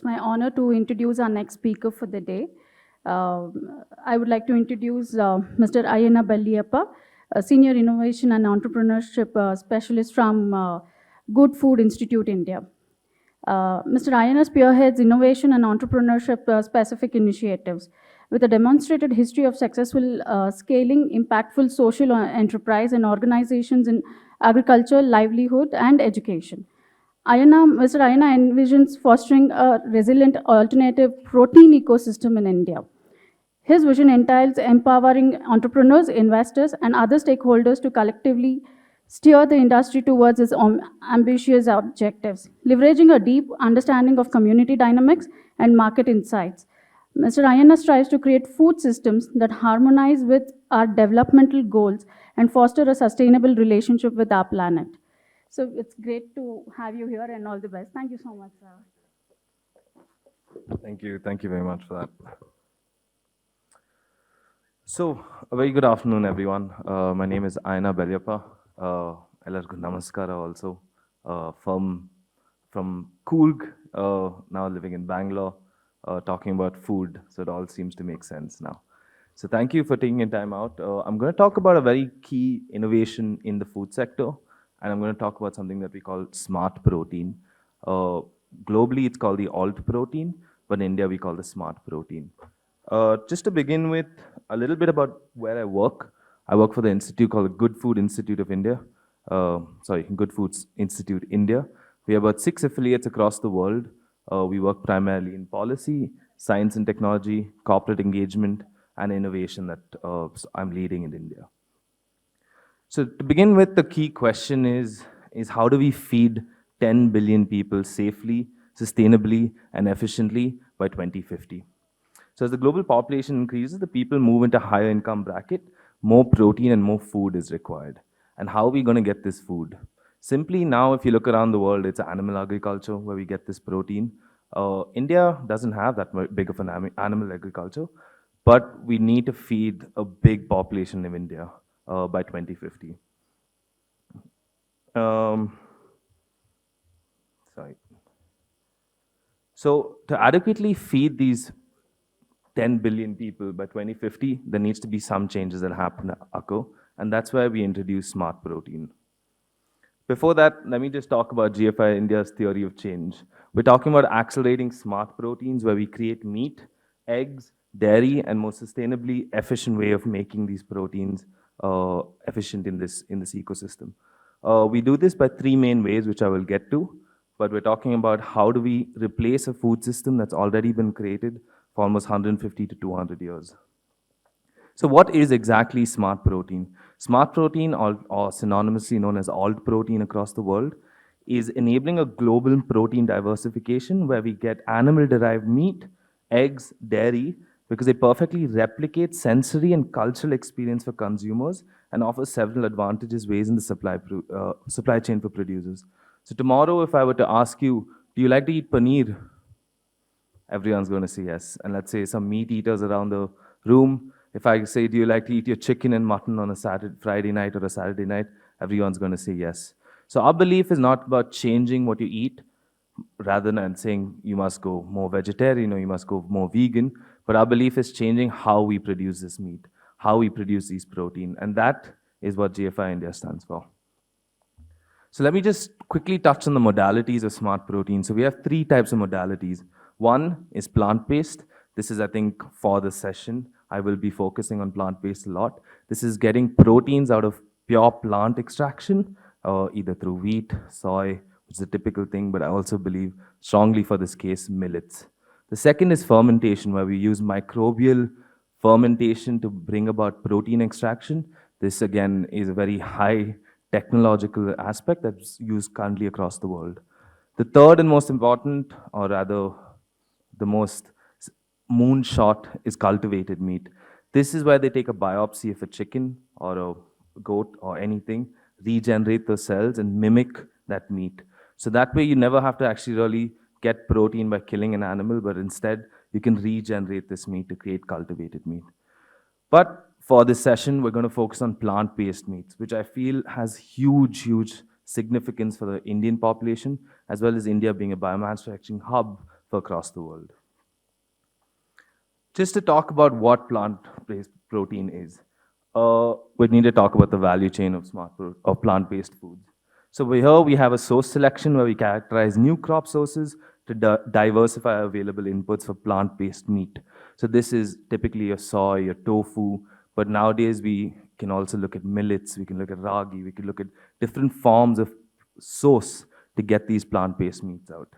It's my honor to introduce our next speaker for the day. I would like to introduce Mr. Aiyanna Belliappa, a Senior Innovation and Entrepreneurship Specialist from Good Food Institute, India. Mr. Aiyanna spearheads innovation and entrepreneurship specific initiatives with a demonstrated history of successful scaling impactful social enterprise and organizations in agriculture, livelihood, and education. Mr. Aiyanna envisions fostering a resilient alternative protein ecosystem in India. His vision entails empowering entrepreneurs, investors, and other stakeholders to collectively steer the industry towards its ambitious objectives, leveraging a deep understanding of community dynamics and market insights. Mr. Aiyanna strives to create food systems that harmonize with our developmental goals and foster a sustainable relationship with our planet. So it's great to have you here, and all the best. Thank you so much, sir. Thank you very much for that. So, a very good afternoon, everyone. My name is Aiyanna Belliappa. Ellargu namaskara also. From Coorg, now living in Bangalore, talking about food, so it all seems to make sense now. So thank you for taking time out. I'm going to talk about a very key innovation in the food sector, and I'm going to talk about something that we call smart protein. Globally, it's called the alt protein, but in India, we call the smart protein. Just to begin with, a little bit about where I work. I work for the institute called the Good Food Institute of India. Good Foods Institute India. We have about 6 affiliates across the world. We work primarily in policy, science and technology, corporate engagement, and innovation that I'm leading in India. So to begin with, the key question is how do we feed 10 billion people safely, sustainably, and efficiently by 2050? So as the global population increases, the people move into higher income bracket, more protein and more food is required. And how are we going to get this food? Simply now, if you look around the world, it's animal agriculture where we get this protein. India doesn't have that big of an animal agriculture, but we need to feed a big population in India by 2050. So to adequately feed these 10 billion people by 2050, there needs to be some changes that occur, and that's why we introduce smart protein. Before that, let me just talk about GFI India's theory of change. We're talking about accelerating smart proteins where we create meat, eggs, dairy, and more sustainably efficient way of making these proteins efficient in this ecosystem. We do this by 3 main ways, which I will get to, but we're talking about how do we replace a food system that's already been created for almost 150 to 200 years. So what is exactly smart protein? Smart protein, or synonymously known as alt protein across the world, is enabling a global protein diversification where we get animal-derived meat, eggs, dairy, because they perfectly replicate sensory and cultural experience for consumers and offer several advantages ways in the supply chain for producers. So tomorrow, if I were to ask you, do you like to eat paneer? Everyone's going to say yes. And let's say some meat eaters around the room, if I say, do you like to eat your chicken and mutton on a Friday night or a Saturday night? Everyone's going to say yes. So our belief is not about changing what you eat, rather than saying you must go more vegetarian or you must go more vegan, but our belief is changing how we produce this meat, how we produce these protein, and that is what GFI India stands for. So let me just quickly touch on the modalities of smart protein. So we have 3 types of modalities. One is plant-based. This is, I think, for the session, I will be focusing on plant-based a lot. This is getting proteins out of pure plant extraction, either through wheat, soy, which is a typical thing, but I also believe strongly for this case, millets. The second is fermentation, where we use microbial fermentation to bring about protein extraction. This, again, is a very high technological aspect that's used currently across the world. The third and most important, or rather the most moonshot, is cultivated meat. This is where they take a biopsy of a chicken or a goat or anything, regenerate the cells and mimic that meat. So that way you never have to actually really get protein by killing an animal, but instead you can regenerate this meat to create cultivated meat. But for this session, we're going to focus on plant-based meats, which I feel has huge significance for the Indian population, as well as India being a biomanufacturing hub for across the world. Just to talk about what plant-based protein is, we need to talk about the value chain of of plant-based foods. So here we have a source selection where we characterize new crop sources to diversify available inputs for plant-based meat. So this is typically your soy, your tofu, but nowadays we can also look at millets, we can look at ragi, we can look at different forms of source to get these plant-based meats out.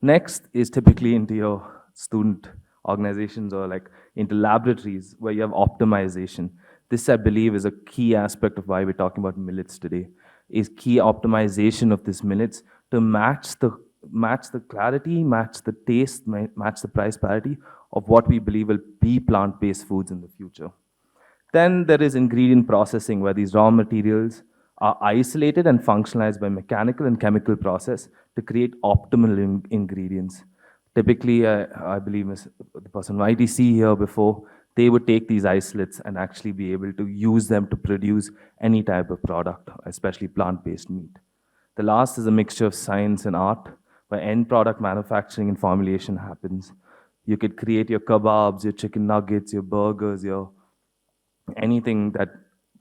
Next is typically into your student organizations or like into laboratories where you have optimization. This, I believe, is a key aspect of why we're talking about millets today, is key optimization of this millets to match the clarity, match the taste, match the price parity of what we believe will be plant-based foods in the future. Then there is ingredient processing, where these raw materials are isolated and functionalized by mechanical and chemical process to create optimal ingredients. Typically, I believe the person might see here before, they would take these isolates and actually be able to use them to produce any type of product, especially plant-based meat. The last is a mixture of science and art, where end product manufacturing and formulation happens. You could create your kebabs, your chicken nuggets, your burgers, your anything that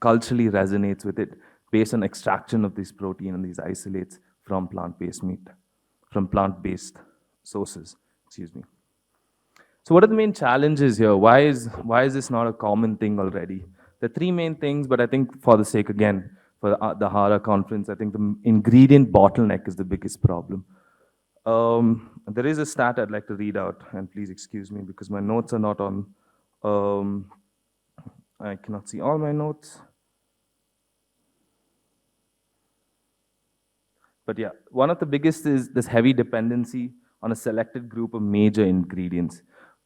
culturally resonates with it based on extraction of this protein and these isolates from plant-based meat, from plant-based sources, excuse me. So what are the main challenges here? Why is this not a common thing already? The three main things, but I think for the sake, again, for the HARA conference, I think the ingredient bottleneck is the biggest problem. There is a stat I'd like to read out, and please excuse me because my notes are not on, I cannot see all my notes. But yeah, one of the biggest is this heavy dependency on a selected group of major ingredients.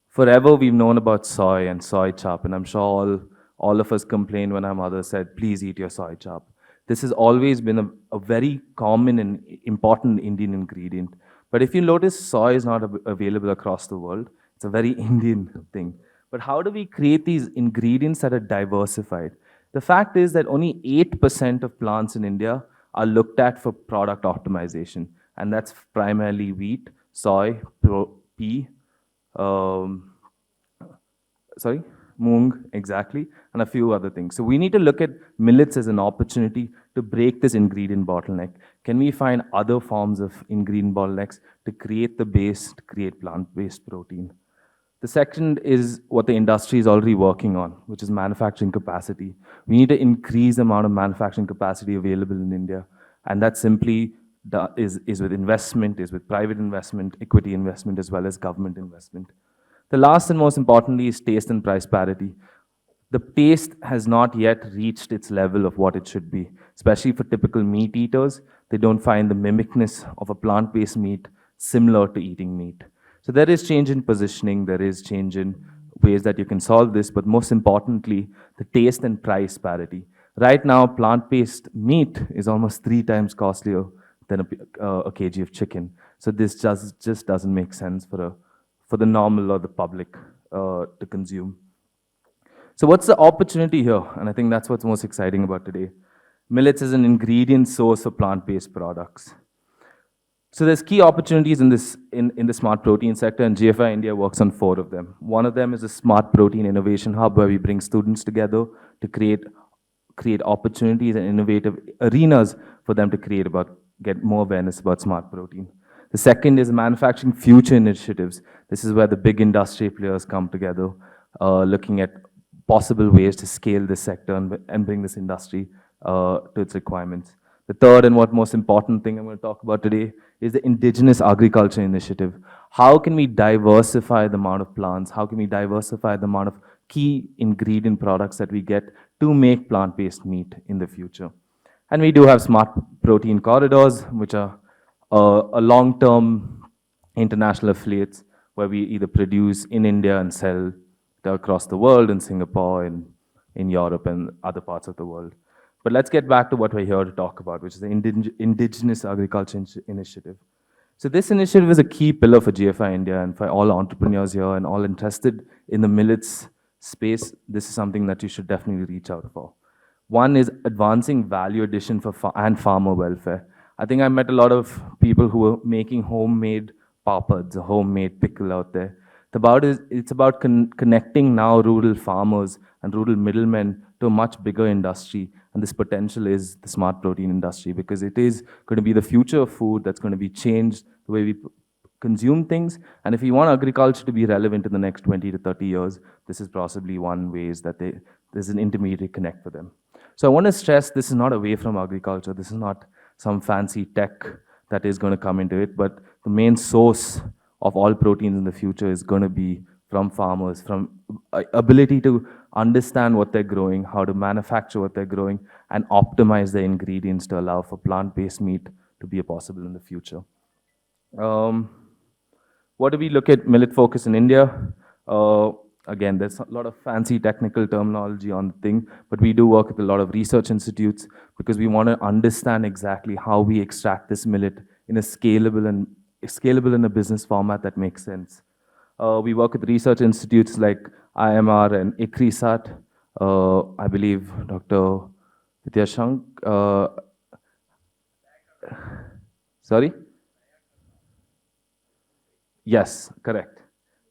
Forever we've known about soy and soy chop, and I'm sure all of us complained when our mother said, please eat your soy chop. This has always been a very common and important Indian ingredient. But if you notice, soy is not available across the world. It's a very Indian thing. But how do we create these ingredients that are diversified? The fact is that only 8% of plants in India are looked at for product optimization. And that's primarily wheat, soy, pea, moong, exactly, and a few other things. So we need to look at millets as an opportunity to break this ingredient bottleneck. Can we find other forms of ingredient bottlenecks to create the base, to create plant-based protein? The second is what the industry is already working on, which is manufacturing capacity. We need to increase the amount of manufacturing capacity available in India, and that simply is with investment, is with private investment, equity investment, as well as government investment. The last and most importantly is taste and price parity. The taste has not yet reached its level of what it should be, especially for typical meat eaters. They don't find the mimicness of a plant-based meat similar to eating meat. So there is change in positioning, there is change in ways that you can solve this, but most importantly, the taste and price parity. Right now, plant-based meat is almost 3 times costlier than a kg of chicken. So this just doesn't make sense for the normal or the public to consume. So what's the opportunity here? And I think that's what's most exciting about today. Millets is an ingredient source for plant-based products. So there's key opportunities in the smart protein sector, and GFI India works on 4 of them. One of them is a smart protein innovation hub, where we bring students together to create opportunities and innovative arenas for them to get more awareness about smart protein. The second is manufacturing future initiatives. This is where the big industry players come together, looking at possible ways to scale this sector and bring this industry to its requirements. The third and most important thing I'm going to talk about today is the indigenous agriculture initiative. How can we diversify the amount of plants? How can we diversify the amount of key ingredient products that we get to make plant-based meat in the future? And we do have smart protein corridors, which are a long-term international affiliates where we either produce in India and sell across the world, in Singapore, in Europe, and other parts of the world. But let's get back to what we're here to talk about, which is the Indigenous Agriculture Initiative. So this initiative is a key pillar for GFI India and for all entrepreneurs here and all interested in the millets space. This is something that you should definitely reach out for. One is advancing value addition and farmer welfare. I think I met a lot of people who were making homemade papads, a homemade pickle out there. It's about connecting now rural farmers and rural middlemen to a much bigger industry. And this potential is the smart protein industry, because it is going to be the future of food that's going to be changed the way we consume things. And if you want agriculture to be relevant in the next 20 to 30 years, this is possibly one ways that there's an intermediate connect for them. So I want to stress this is not away from agriculture. This is not some fancy tech that is going to come into it, but the main source of all proteins in the future is going to be from farmers, from ability to understand what they're growing, how to manufacture what they're growing, and optimize the ingredients to allow for plant-based meat to be possible in the future. What do we look at millet focus in India? Again, there's a lot of fancy technical terminology on the thing, but we do work with a lot of research institutes because we want to understand exactly how we extract this millet in a scalable in a business format that makes sense. We work with research institutes like IMR and ICRISAT. I believe Dr. Vidyashank. Sorry? Yes, correct.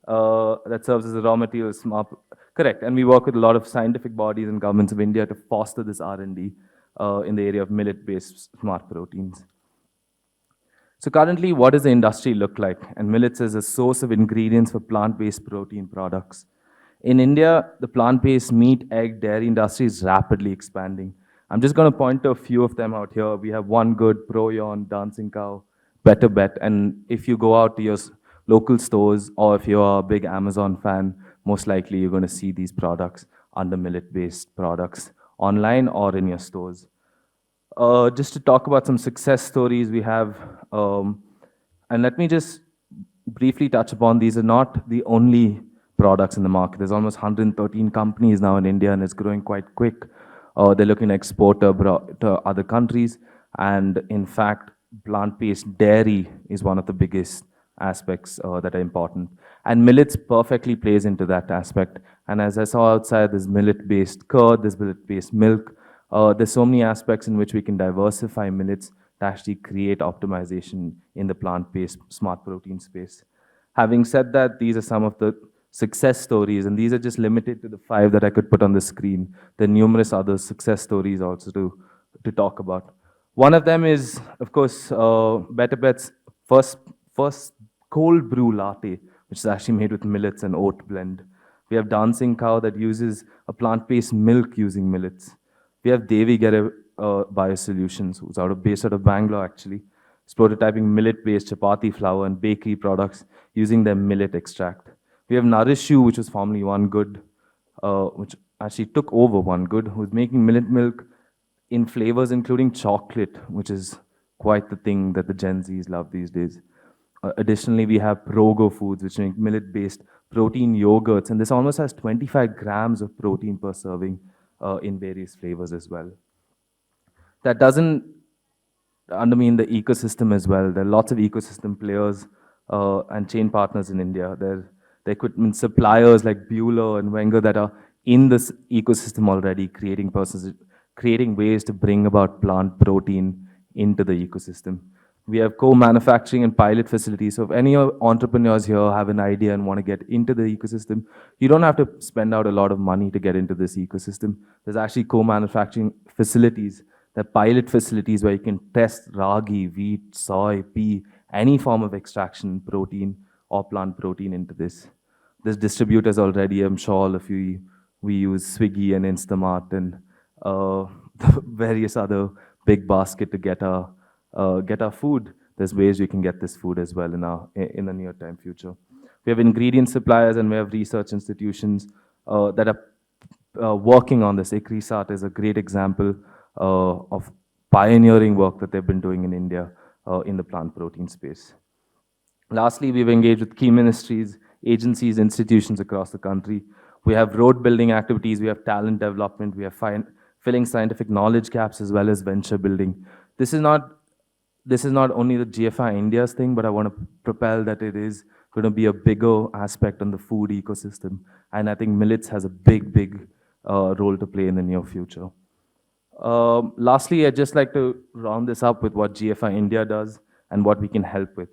That serves as a raw material smart. Correct, and we work with a lot of scientific bodies and governments of India to foster this R&D in the area of millet-based smart proteins. So currently, what does the industry look like? And millets is a source of ingredients for plant-based protein products. In India, the plant-based meat, egg, dairy industry is rapidly expanding. I'm just going to point to a few of them out here. We have One Good, Proyon, Dancing Cow, Better Bet, and if you go out to your local stores, or if you're a big Amazon fan, most likely you're going to see these products under millet-based products online or in your stores. Just to talk about some success stories we have, and let me just briefly touch upon, these are not the only products in the market. There's almost 113 companies now in India, and it's growing quite quick. They're looking to export to other countries, and in fact, plant-based dairy is one of the biggest aspects that are important. And millets perfectly plays into that aspect. And as I saw outside, there's millet-based curd, there's millet-based milk. There's so many aspects in which we can diversify millets to actually create optimization in the plant-based smart protein space. Having said that, these are some of the success stories, and these are just limited to the 5 that I could put on the screen. There are numerous other success stories also to talk about. One of them is, of course, Better Bet's first cold brew latte, which is actually made with millets and oat blend. We have Dancing Cow that uses a plant-based milk using millets. We have Devi Gere Biosolutions, who's based out of Bangalore actually. It's prototyping millet-based chapati flour and bakery products using their millet extract. We have Nourish You, which was formerly One Good, which actually took over One Good, who's making millet milk in flavors including chocolate, which is quite the thing that the Gen Zs love these days. Additionally, we have Progo Foods, which make millet-based protein yogurts, and this almost has 25 grams of protein per serving in various flavors as well. That doesn't undermine the ecosystem as well. There are lots of ecosystem players and chain partners in India. There are equipment suppliers like Bueller and Wenger that are in this ecosystem already, creating ways to bring about plant protein into the ecosystem. We have co-manufacturing and pilot facilities. So if any entrepreneurs here have an idea and want to get into the ecosystem, you don't have to spend out a lot of money to get into this ecosystem. There's actually co-manufacturing facilities, the pilot facilities where you can test ragi, wheat, soy, pea, any form of extraction, protein or plant protein into this. There's distributors already. I'm sure all of you, we use Swiggy and Instamart and various other big basket to get our food. There's ways we can get this food as well in the near-time future. We have ingredient suppliers and we have research institutions that are working on this. ICRISAT is a great example of pioneering work that they've been doing in India in the plant protein space. Lastly, we've engaged with key ministries, agencies, institutions across the country. We have road building activities, we have talent development, we have filling scientific knowledge gaps as well as venture building. This is not only the GFI India's thing, but I want to propel that it is going to be a bigger aspect on the food ecosystem. And I think millets has a big role to play in the near future. Lastly, I'd just like to round this up with what GFI India does and what we can help with.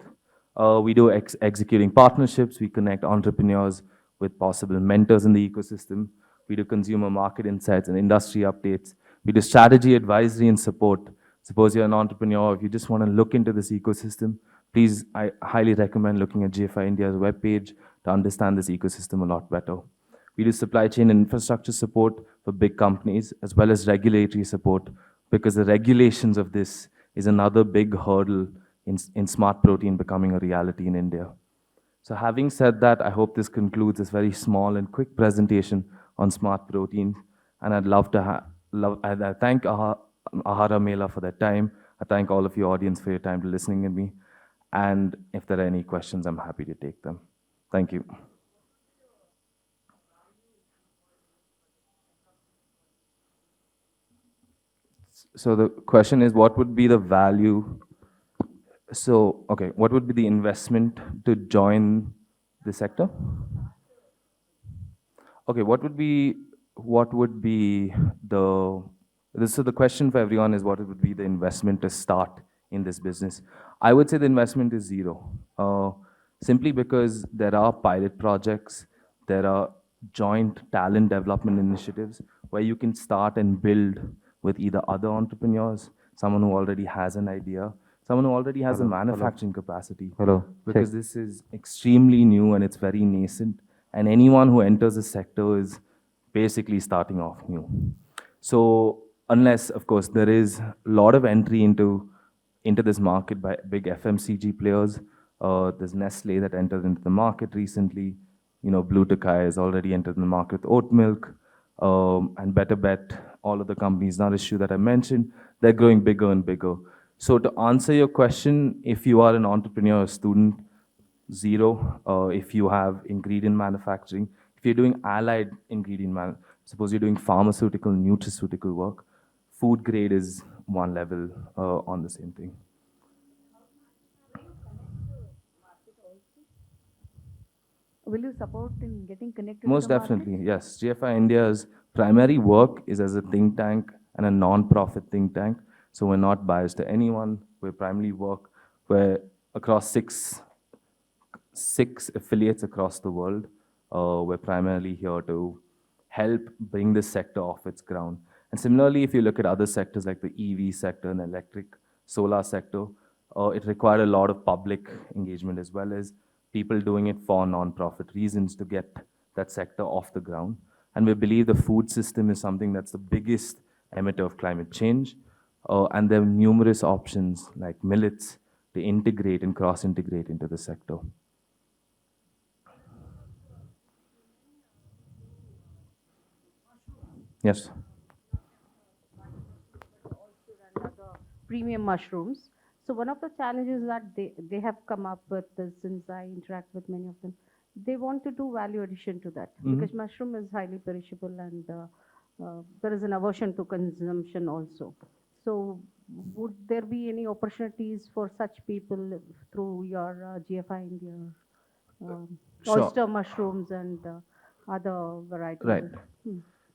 We do executing partnerships. We connect entrepreneurs with possible mentors in the ecosystem. We do consumer market insights and industry updates. We do strategy advisory and support. Suppose you're an entrepreneur, if you just want to look into this ecosystem, please, I highly recommend looking at GFI India's webpage to understand this ecosystem a lot better. We do supply chain and infrastructure support for big companies, as well as regulatory support, because the regulations of this is another big hurdle in smart protein becoming a reality in India. So having said that, I hope this concludes this very small and quick presentation on smart proteins. And I'd love to I thank Ahara Mela for their time. I thank all of you audience for your time to listening to me. And if there are any questions, I'm happy to take them. Thank you. So the question is, what would be the value? So, okay, what would be the investment to join the sector? Okay, what would be so the question for everyone is what would be the investment to start in this business? I would say the investment is zero. Simply because there are pilot projects, there are joint talent development initiatives where you can start and build with either other entrepreneurs, someone who already has an idea, someone who already has a manufacturing capacity. Hello. Because this is extremely new and it's very nascent. And anyone who enters the sector is basically starting off new. So unless, of course, there is a lot of entry into this market by big FMCG players. There's Nestle that entered into the market recently. You know, Blue Tokai has already entered in the market with oat milk. And Better Bet, all of the companies, Nourishu that I mentioned, they're growing bigger and bigger. So to answer your question, if you are an entrepreneur or student, zero. If you have ingredient manufacturing, if you're doing allied ingredient suppose you're doing pharmaceutical, nutraceutical work, food grade is one level on the same thing. Will you support in getting connected Most to the market? definitely, yes. GFI India's primary work is as a think tank and a non-profit think tank. So we're not biased to anyone. We primarily work across six affiliates across the world. We're primarily here to help bring this sector off its ground. And similarly, if you look at other sectors like the EV sector and electric solar sector, it required a lot of public engagement as well as people doing it for non-profit reasons to get that sector off the ground. And we believe the food system is something that's the biggest emitter of climate change. And there are numerous options like millets to integrate and cross-integrate into the sector. Yes. Premium mushrooms. So one of the challenges that they have come up with is, since I interact with many of them, they want to do value addition to that because mushroom is highly perishable and there is an aversion to consumption also. So would there be any opportunities for such people through your GFI India Sure. oyster mushrooms and other varieties? Right.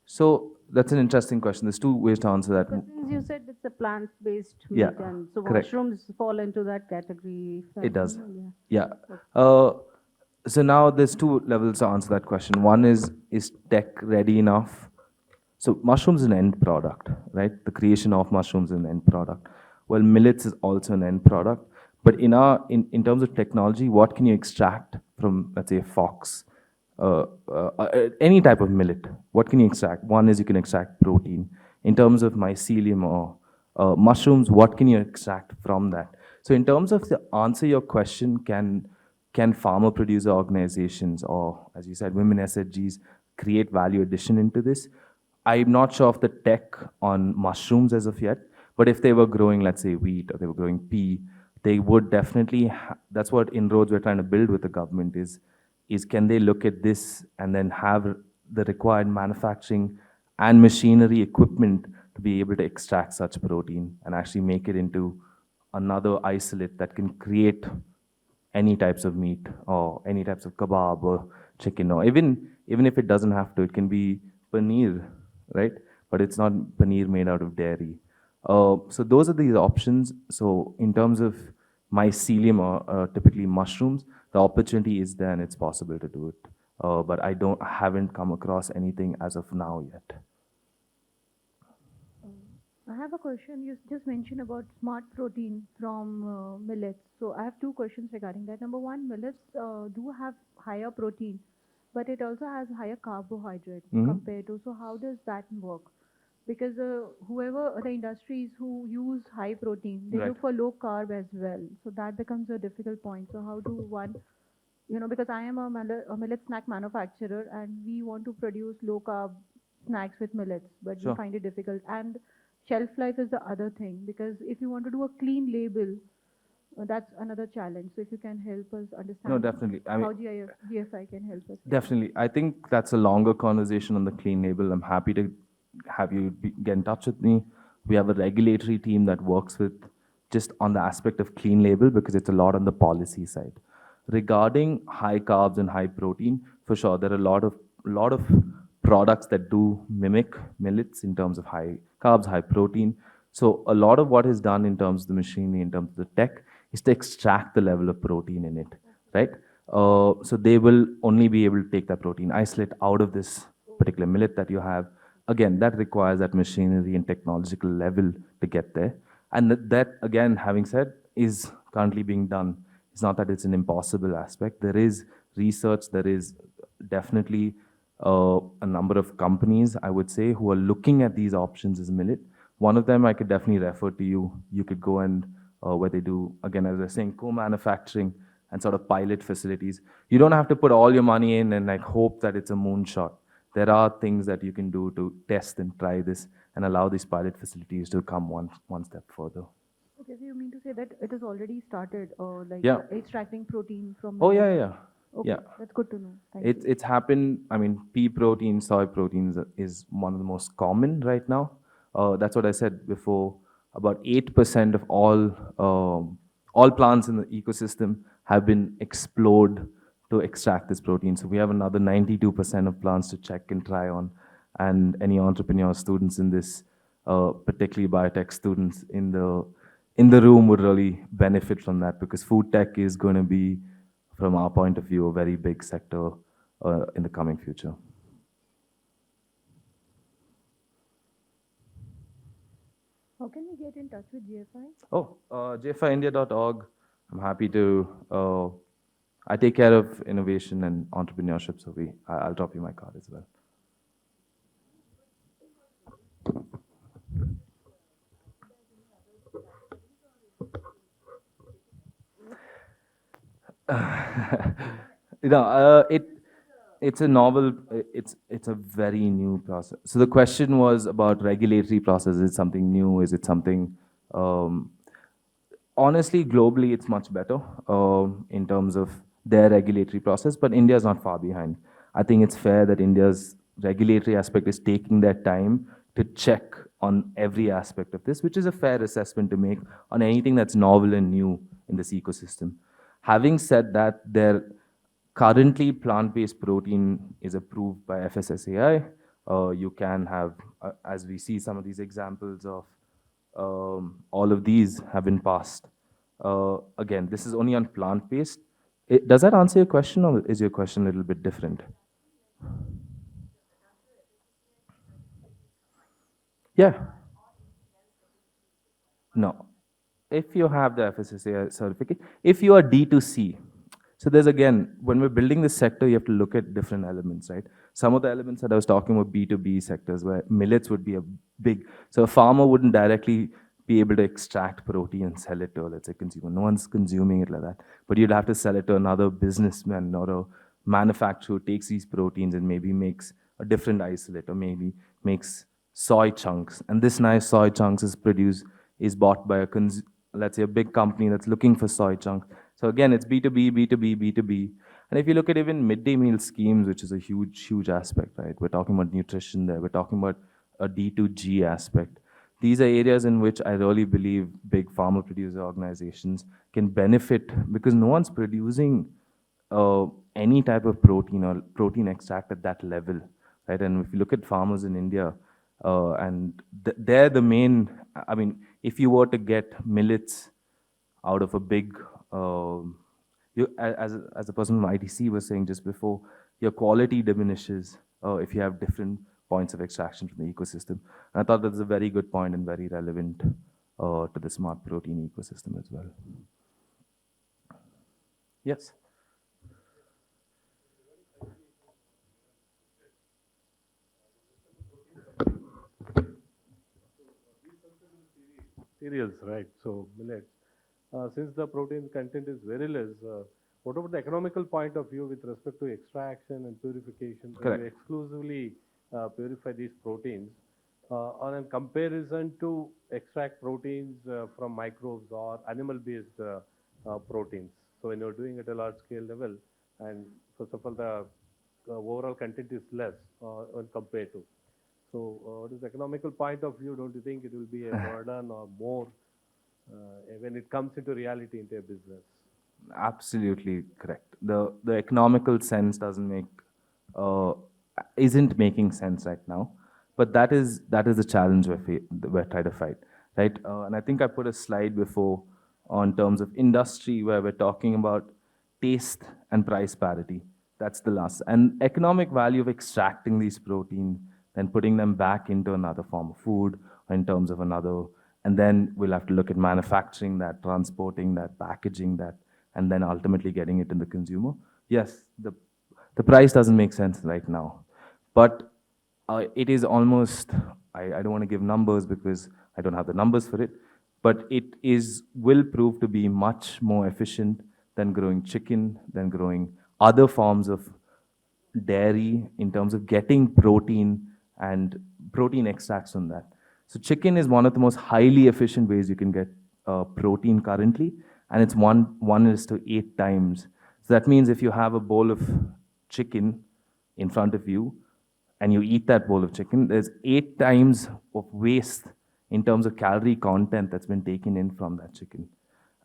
So that's an interesting question. There's two ways to answer that. Because since you said it's a plant-based meat, Yeah, and so correct. mushrooms fall into that category. It does. Yeah. Yeah. So now there's two levels to answer that question. One is tech ready enough? So mushrooms is an end product, right? The creation of mushrooms is an end product. Well, millets is also an end product. But in terms of technology, what can you extract from, let's say, a fox? Any type of millet, what can you extract? One is you can extract protein. In terms of mycelium or mushrooms, what can you extract from that? So in terms of the answer your question, can farmer producer organizations or, as you said, women SHGs create value addition into this? I'm not sure of the tech on mushrooms as of yet, but if they were growing, let's say, wheat or they were growing pea, they would definitely, that's what inroads we're trying to build with the government is can they look at this and then have the required manufacturing and machinery equipment to be able to extract such protein and actually make it into another isolate that can create any types of meat or any types of kebab or chicken, or even if it doesn't have to, it can be paneer, right? But it's not paneer made out of dairy. So those are these options. So in terms of mycelium or typically mushrooms, the opportunity is there and it's possible to do it. But I haven't come across anything as of now yet. I have a question. You just mentioned about smart protein from millets. So I have two questions regarding that. Number one, millets do have higher protein, but it also has higher carbohydrate compared to. So how does that work? Because whoever the industries who use high protein, they Right. look for low carb as well. So that becomes a difficult point. So how do one, because I am a millet snack manufacturer and we want to produce low carb snacks with millets, but we Sure. find it difficult. And shelf life is the other thing, because if you want to do a clean label, that's another challenge. So if you can help us understand No, definitely. I mean, how GSI can help us. definitely. I think that's a longer conversation on the clean label. I'm happy to have you get in touch with me. We have a regulatory team that works with just on the aspect of clean label because it's a lot on the policy side. Regarding high carbs and high protein, for sure, there are a lot of products that do mimic millets in terms of high carbs, high protein. So a lot of what is done in terms of the machinery, in terms of the tech, is to extract the level of protein in it, right? So they will only be able to take that protein isolate out of this particular millet that you have. Again, that requires that machinery and technological level to get there. And that again, having said, is currently being done. It's not that it's an impossible aspect. There is research, there is definitely a number of companies, I would say, who are looking at these options as millet. One of them I could definitely refer to you. You could go and where they do, again, as I was saying, co-manufacturing and sort of pilot facilities. You don't have to put all your money in and like hope that it's a moonshot. There are things that you can do to test and try this and allow these pilot facilities to come one step further. Okay, so you mean to say that it has already started, like Yeah. extracting protein from Oh, millets? yeah. Okay, Yeah. that's good to know. Thank It's you. it's happened. I mean, pea protein, soy proteins is one of the most common right now. That's what I said before. About 8% of all plants in the ecosystem have been explored to extract this protein. So we have another 92% of plants to check and try on. And any entrepreneur students in this, particularly biotech students in the room, would really benefit from that because food tech is going to be, from our point of view, a very big sector in the coming future. How can we get in touch with GFI? Oh, jfindia.org. I'm happy to. I take care of innovation and entrepreneurship, so I'll drop you my card as well. It's a novel. It's a very new process. So the question was about regulatory process. Is it something new? Is it something? Honestly, globally, it's much better in terms of their regulatory process, but India is not far behind. I think it's fair that India's regulatory aspect is taking their time to check on every aspect of this, which is a fair assessment to make on anything that's novel and new in this ecosystem. Having said that, their currently plant-based protein is approved by FSSAI. You can have, as we see some of these examples of, all of these have been passed. Again, this is only on plant-based. Does that answer your question, or is your question a little bit different? Yeah. No. If you have the FSSAI certificate, if you are D2C, so there's again, when we're building this sector, you have to look at different elements, right? Some of the elements that I was talking about B2B sectors where millets would be a big, so a farmer wouldn't directly be able to extract protein and sell it to, let's say, consumer. No one's consuming it like that. But you'd have to sell it to another businessman or a manufacturer who takes these proteins and maybe makes a different isolate or maybe makes soy chunks. And this nice soy chunks is bought by let's say a big company that's looking for soy chunks. So again, it's B2B, B2B, B2B. And if you look at even midday meal schemes, which is a huge, huge aspect, right? We're talking about nutrition there. We're talking about a D2G aspect. These are areas in which I really believe big farmer producer organizations can benefit because no one's producing any type of protein or protein extract at that level, right? And if you look at farmers in India, and they're the main, I mean, if you were to get millets out of a big, as a person from ITC was saying just before, your quality diminishes if you have different points of extraction from the ecosystem. And I thought that was a very good point and very relevant to the smart protein ecosystem as well. Yes. Cereals, right? So millets. Since the protein content is very less, what about the economical point of view with respect to extraction and purification? When Correct. you exclusively purify these proteins, on a comparison to extract proteins from microbes or animal-based proteins. So when you're doing it at a large-scale level, and first of all, the overall content is less when compared to. So, what is the economical point of view? Don't you think it will be a burden or more when it comes into reality into a business? Absolutely correct. The economical sense uh, isn't making sense right now, but that is the challenge we're trying to fight, right? And I think I put a slide before on terms of industry where we're talking about taste and price parity. That's the last. And economic value of extracting these proteins, then putting them back into another form of food, or in terms of another, and then we'll have to look at manufacturing that, transporting that, packaging that, and then ultimately getting it in the consumer. Yes, the price doesn't make sense right now, but it is almost, I don't want to give numbers because I don't have the numbers for it, but will prove to be much more efficient than growing chicken, than growing other forms of dairy in terms of getting protein and protein extracts from that. So chicken is one of the most highly efficient ways you can get protein currently, and it's 1:8 times. So that means if you have a bowl of chicken in front of you and you eat that bowl of chicken, there's 8 times of waste in terms of calorie content that's been taken in from that chicken.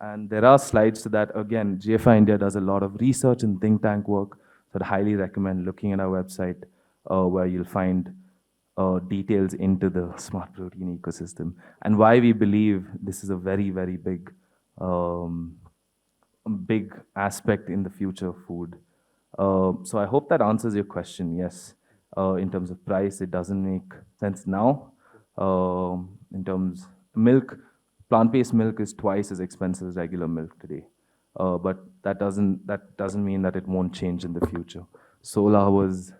And there are slides to that. Again, GFI India does a lot of research and think tank work, so I'd highly recommend looking at our website where you'll find details into the smart protein ecosystem and why we believe this is a very, very um, big aspect in the future of food. So I hope that answers your question. Yes, in terms of price, it doesn't make sense now. In terms milk, plant-based milk is twice as expensive as regular milk today. But that doesn't mean that it won't change in the future. Solar was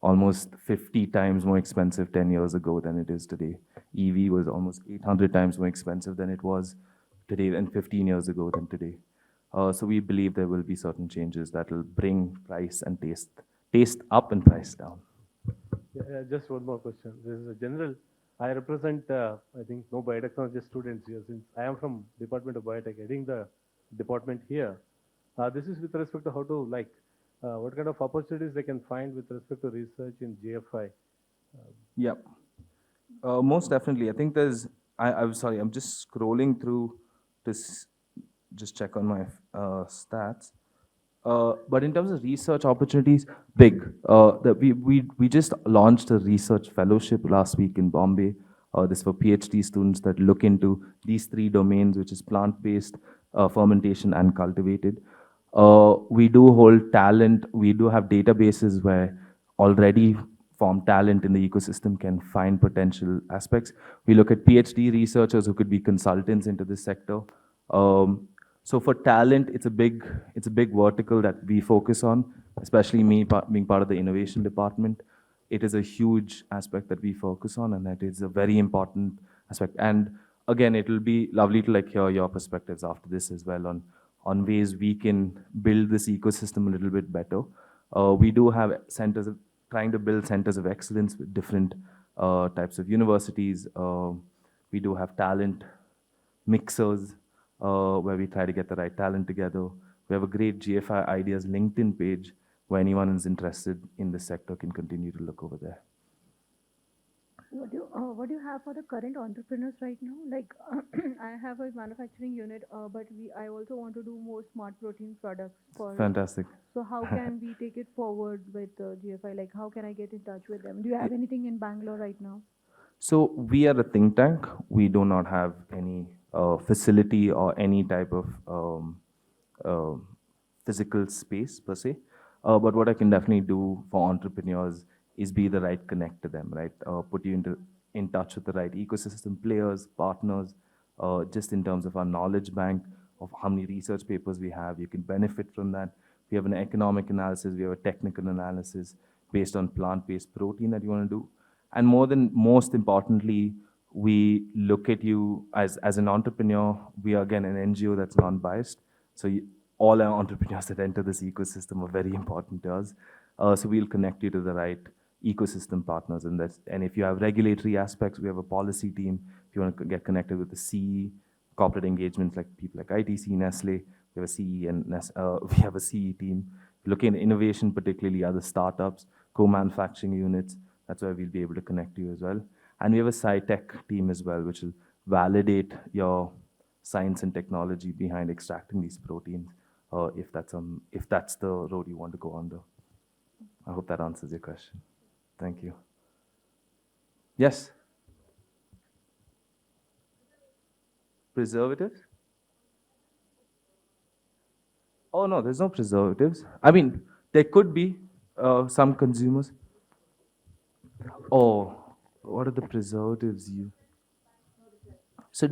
almost 50 times more expensive 10 years ago than it is today. EV was almost 800 times more expensive than it was today and 15 years ago than today. So we believe there will be certain changes that will bring price and taste up and price down. Yeah, just one more question. This is a general. I represent, I think, no biotechnology students here since I am from Department of Biotech, heading the department here. This is with respect to how to what kind of opportunities they can find with respect to research in GFI. Yep. Most definitely. I think I'm sorry, I'm just scrolling through this, just check on my stats. But in terms of research opportunities, big. We just launched a research fellowship last week in Bombay. This for PhD students that look into these 3 domains, which is plant-based, fermentation, and cultivated. We do hold talent. We do have databases where already formed talent in the ecosystem can find potential aspects. We look at PhD researchers who could be consultants into this sector. So for talent, it's a big vertical that we focus on, especially me being part of the innovation department. It is a huge aspect that we focus on, and that is a very important aspect. And again, it will be lovely to hear your perspectives after this as well on ways we can build this ecosystem a little bit better. We do have trying to build centers of excellence with different types of universities. We do have talent mixers where we try to get the right talent together. We have a great GFI Ideas LinkedIn page where anyone is interested in this sector can continue to look over there. What do you have for the current entrepreneurs right now? Like, I have a manufacturing unit, but I also want to do more smart protein products for. Fantastic. So how can we take it forward with GFI? Like, how can I get in touch with them? Do you have anything in Bangalore right now? So we are a think tank. We do not have any facility or any type of uh, physical space per se. But what I can definitely do for entrepreneurs is be the right connect to them, right? Put you in touch with the right ecosystem players, partners, just in terms of our knowledge bank of how many research papers we have. You can benefit from that. We have an economic analysis, we have a technical analysis based on plant-based protein that you want to do. And most importantly, we look at you as an entrepreneur. We are again an NGO that's non-biased. So all our entrepreneurs that enter this ecosystem are very important to us. So we'll connect you to the right ecosystem partners. And if you have regulatory aspects, we have a policy team. If you want to get connected with the CE, corporate engagements like people like ITC, Nestle, we have a CE and we have a CE team. If you're looking at innovation, particularly other startups, co-manufacturing units, that's where we'll be able to connect you as well. And we have a sci-tech team as well, which will validate your science and technology behind extracting these proteins, if that's the road you want to go under. I hope that answers your question. Thank you. Yes? Preservatives? Oh, no, there's no preservatives. I mean, there could be some consumers. Oh, what are the preservatives you? So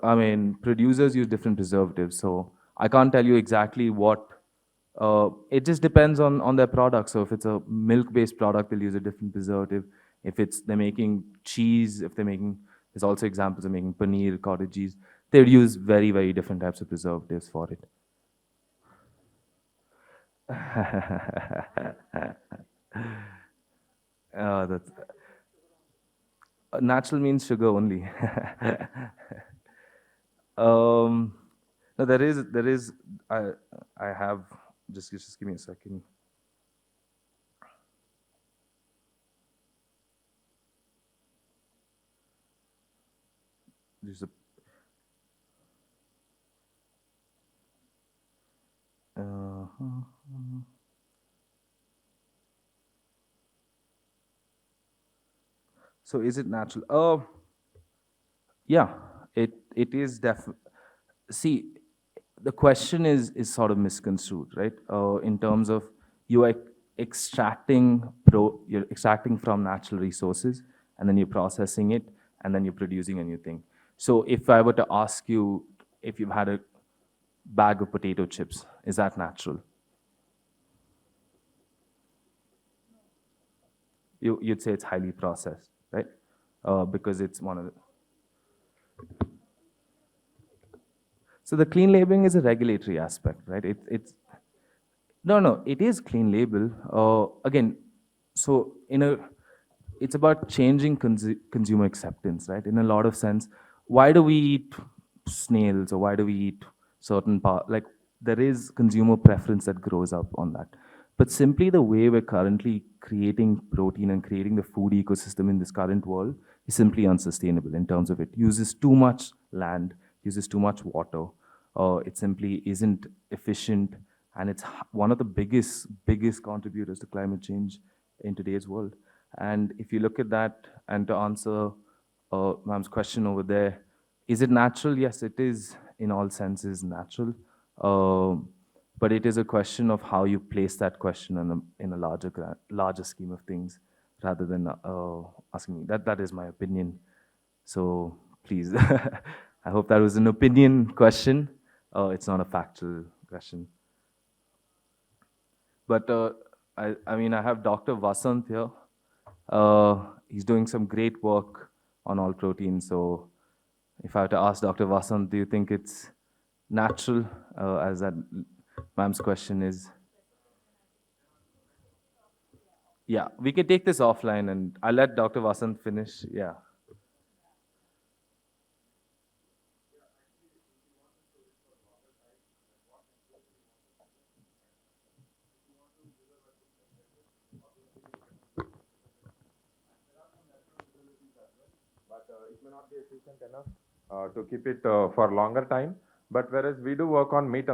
I mean, producers use different preservatives. So I can't tell you exactly what. It just depends on their product. So if it's a milk-based product, they'll use a different preservative. If they're making cheese, there's also examples of making paneer, cottage cheese. They'd use very, very different types of preservatives for it. That's natural means sugar only. No, there is. I have. Just give me a second. There's a. So is it natural? Yeah, it is See, the question is sort of misconstrued, right? In terms of you are you're extracting from natural resources, and then you're processing it, and then you're producing a new thing. So if I were to ask you if you've had a bag of potato chips, is that natural? You'd say it's highly processed, right? Because it's one of the. So the clean labeling is a regulatory aspect, right? No, it is clean label. Again, so it's about changing consumer acceptance, right? In a lot of sense, why do we eat snails or why do we eat certain like there is consumer preference that grows up on that. But simply the way we're currently creating protein and creating the food ecosystem in this current world is simply unsustainable in terms of it uses too much land, uses too much water. It simply isn't efficient, and it's one of the biggest contributors to climate change in today's world. And if you look at that, and to answer ma'am's question over there, is it natural? Yes, it is in all senses natural. But it is a question of how you place that question in a larger scheme of things, rather than asking me. That is my opinion. So please, I hope that was an opinion question. It's not a factual question. But I mean, I have Dr. Vasant here. He's doing some great work on all proteins. So if I were to ask Dr. Vasant, do you think it's natural, as that ma'am's question is? Yeah, we can take this offline, and I'll let Dr. Vasant finish. Yeah. It may not be efficient enough to keep it for longer time. But whereas we do work on meat and